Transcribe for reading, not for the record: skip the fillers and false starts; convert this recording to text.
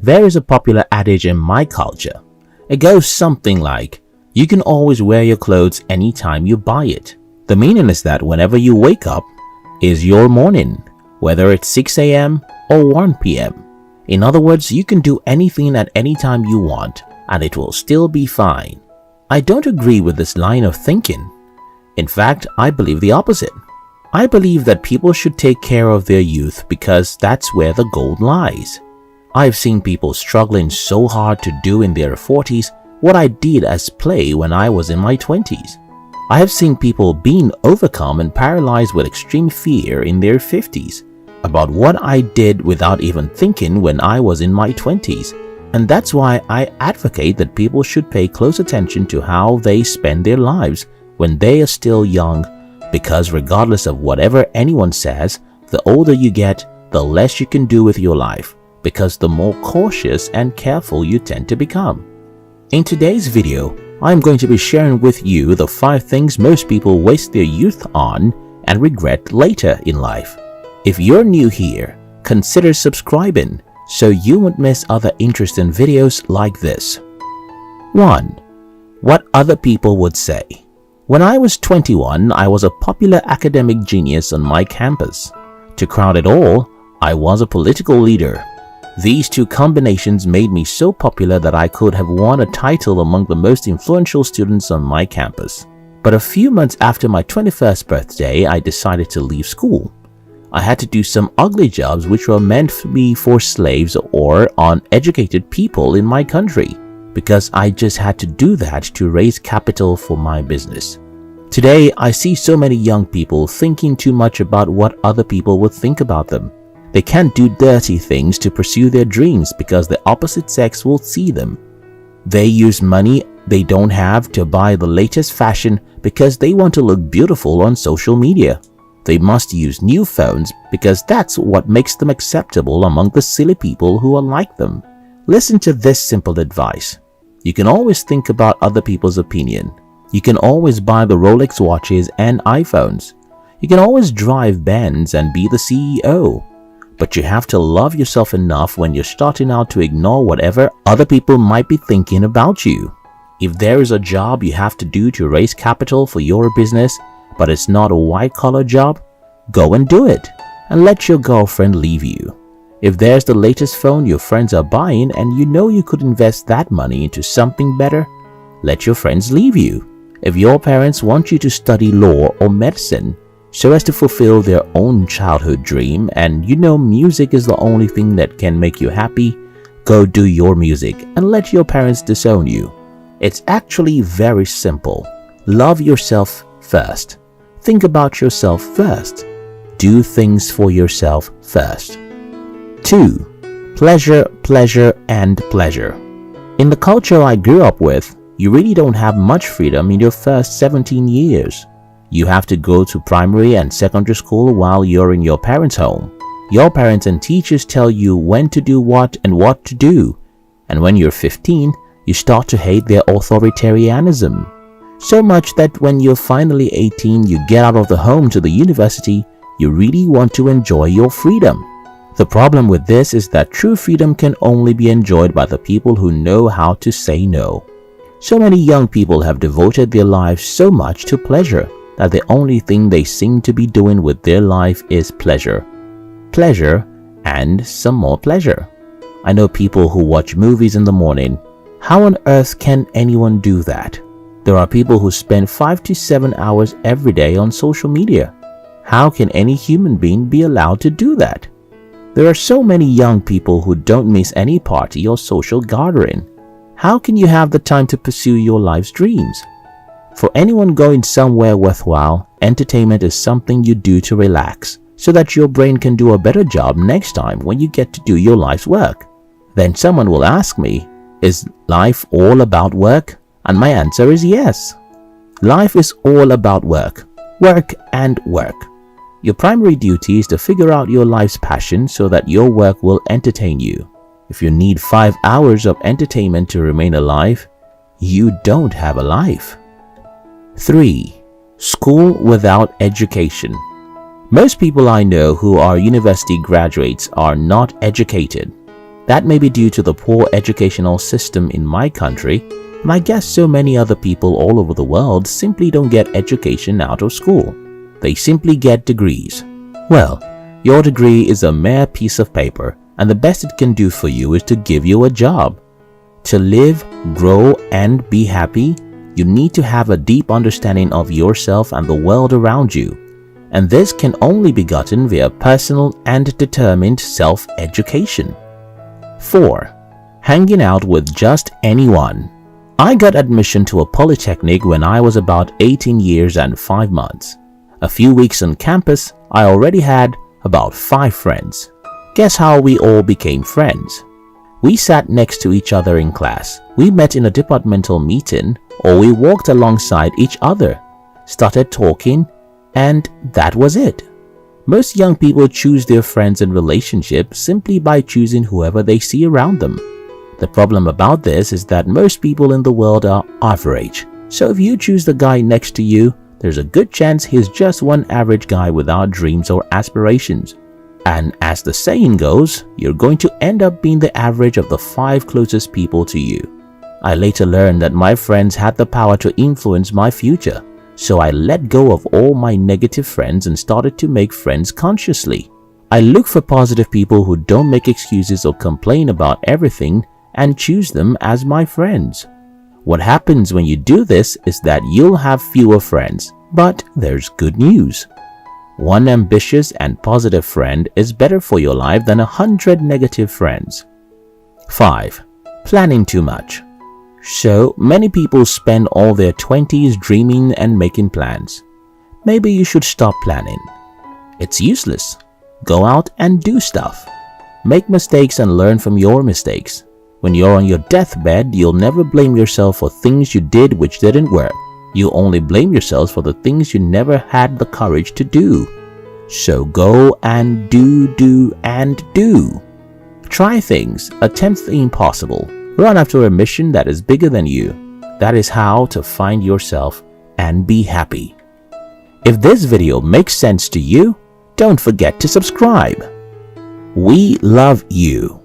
There is a popular adage in my culture. It goes something like, you can always wear your clothes anytime you buy it. The meaning is that whenever you wake up is your morning, whether it's 6 a.m. or 1 p.m. In other words, you can do anything at any time you want and it will still be fine. I don't agree with this line of thinking. In fact, I believe the opposite. I believe that people should take care of their youth because that's where the gold lies. I've seen people struggling so hard to do in their 40s what I did as play when I was in my 20s. I have seen people being overcome and paralyzed with extreme fear in their 50s about what I did without even thinking when I was in my 20s. And that's why I advocate that people should pay close attention to how they spend their lives when they are still young, because regardless of whatever anyone says, the older you get, the less you can do with your life, because the more cautious and careful you tend to become. In today's video, I'm going to be sharing with you the 5 things most people waste their youth on and regret later in life. If you're new here, consider subscribing so you won't miss other interesting videos like this. 1. What other people would say. When I was 21, I was a popular academic genius on my campus. To crown it all, I was a political leader. These two combinations made me so popular that I could have won a title among the most influential students on my campus. But a few months after my 21st birthday, I decided to leave school. I had to do some ugly jobs which were meant to be for slaves or uneducated people in my country, because I just had to do that to raise capital for my business. Today, I see so many young people thinking too much about what other people would think about them. They can't do dirty things to pursue their dreams because the opposite sex will see them. They use money they don't have to buy the latest fashion because they want to look beautiful on social media. They must use new phones because that's what makes them acceptable among the silly people who are like them. Listen to this simple advice. You can always think about other people's opinion. You can always buy the Rolex watches and iPhones. You can always drive Benz and be the CEO. But you have to love yourself enough when you're starting out to ignore whatever other people might be thinking about you. If there is a job you have to do to raise capital for your business, but it's not a white-collar job, go and do it and let your girlfriend leave you. If there's the latest phone your friends are buying and you know you could invest that money into something better, let your friends leave you. If your parents want you to study law or medicine so as to fulfill their own childhood dream and you know music is the only thing that can make you happy, go do your music and let your parents disown you. It's actually very simple. Love yourself first. Think about yourself first. Do things for yourself first. 2. Pleasure, pleasure, and pleasure. In the culture I grew up with, you really don't have much freedom in your first 17 years. You have to go to primary and secondary school while you're in your parents' home. Your parents and teachers tell you when to do what and what to do. And when you're 15, you start to hate their authoritarianism. So much that when you're finally 18, you get out of the home to the university, you really want to enjoy your freedom. The problem with this is that true freedom can only be enjoyed by the people who know how to say no. So many young people have devoted their lives so much to pleasure that the only thing they seem to be doing with their life is pleasure. Pleasure and some more pleasure. I know people who watch movies in the morning. How on earth can anyone do that? There are people who spend 5 to 7 hours every day on social media. How can any human being be allowed to do that? There are so many young people who don't miss any party or social gathering. How can you have the time to pursue your life's dreams? For anyone going somewhere worthwhile, entertainment is something you do to relax, so that your brain can do a better job next time when you get to do your life's work. Then someone will ask me, is life all about work? And my answer is yes. Life is all about work. Work and work. Your primary duty is to figure out your life's passion so that your work will entertain you. If you need 5 hours of entertainment to remain alive, you don't have a life. 3. School without education. Most people I know who are university graduates are not educated. That may be due to the poor educational system in my country, and I guess so many other people all over the world simply don't get education out of school. They simply get degrees. Well, your degree is a mere piece of paper, and the best it can do for you is to give you a job. To live, grow, and be happy, you need to have a deep understanding of yourself and the world around you. And this can only be gotten via personal and determined self-education. 4. Hanging out with just anyone. I got admission to a polytechnic when I was about 18 years and 5 months. A few weeks on campus, I already had about 5 friends. Guess how we all became friends? We sat next to each other in class, we met in a departmental meeting, or we walked alongside each other, started talking, and that was it. Most young people choose their friends and relationships simply by choosing whoever they see around them. The problem about this is that most people in the world are average. So if you choose the guy next to you, there's a good chance he's just one average guy without dreams or aspirations. And as the saying goes, you're going to end up being the average of the 5 closest people to you. I later learned that my friends had the power to influence my future. So I let go of all my negative friends and started to make friends consciously. I look for positive people who don't make excuses or complain about everything and choose them as my friends. What happens when you do this is that you'll have fewer friends, but there's good news. One ambitious and positive friend is better for your life than 100 negative friends. 5. Planning too much. So many people spend all their 20s dreaming and making plans. Maybe you should stop planning. It's useless. Go out and do stuff. Make mistakes and learn from your mistakes. When you're on your deathbed, you'll never blame yourself for things you did which didn't work. You only blame yourself for the things you never had the courage to do. So go and do. Try things, attempt the impossible. Run after a mission that is bigger than you. That is how to find yourself and be happy. If this video makes sense to you, don't forget to subscribe. We love you.